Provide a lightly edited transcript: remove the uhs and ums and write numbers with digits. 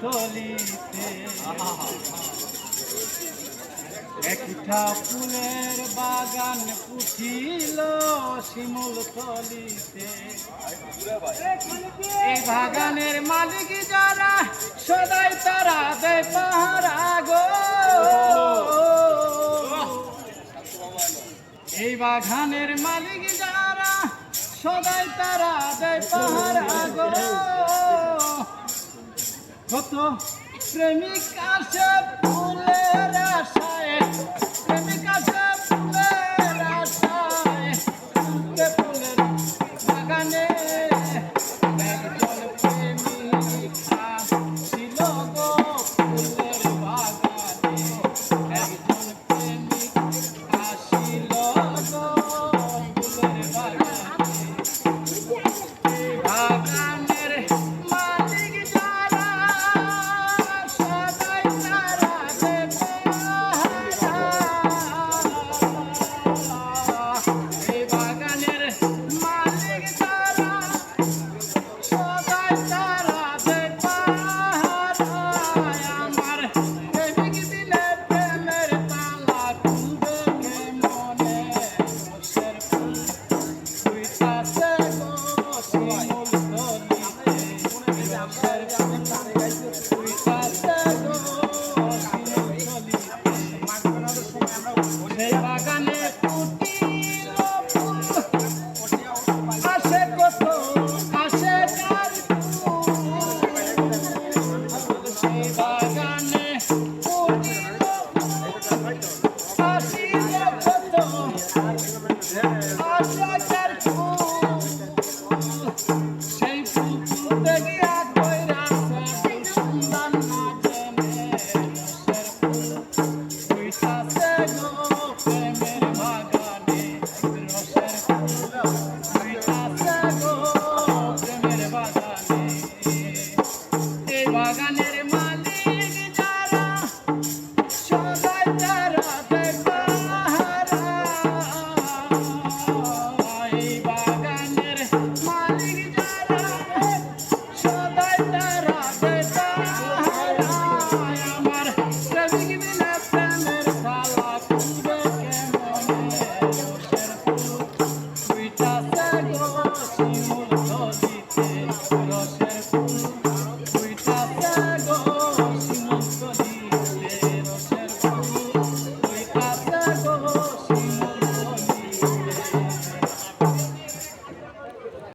তলিতে একটা ফুলের বাগান পুছিল শিমুল তলিতে। এই বাগানের মালিক যারা সদাই তারা দেয় পাহারা গো। এই বাগানের মালিক যারা সদাই তারা দেয় পাহারা গো। কত প্রেমিক আসে ফুলের আশায়, প্রেমিক আসে ফুলের আশায়, ফুলের বাগানে একজন প্রেমিক ছিল গো ফুলের বাগানে। একজন প্রেমিক আসিল গো ফুলের বাগানে। বাগানের মালিক যারা সদাই তারা দেয় পাহারা। এই বাগানের মালিক যারা সদাই তারা দেয় পাহারা। আমার প্রেমিক দিলে প্রেমের তালা খুলবে কে মনে। রসের ফুল ফুইতাছে গো শিমুল তলিতে। রসের ফুল ফুইতাছে গো শিমুল তলিতে। সেই বাগানে ফুটিল ফুল আসে কত আসে কার ফুল। সেই বাগানে ফুটিল আসিল কত আসে কার ফুল। সেই ফুল তুলতে গিয়া কইরাছে সুন্দর না জেনে। রসের ফুল ফুইতাছে গো প্রেমের বাগানে। রসের ফুল ফুইতাছে গো প্রেমের বাগানে। এই বাগানে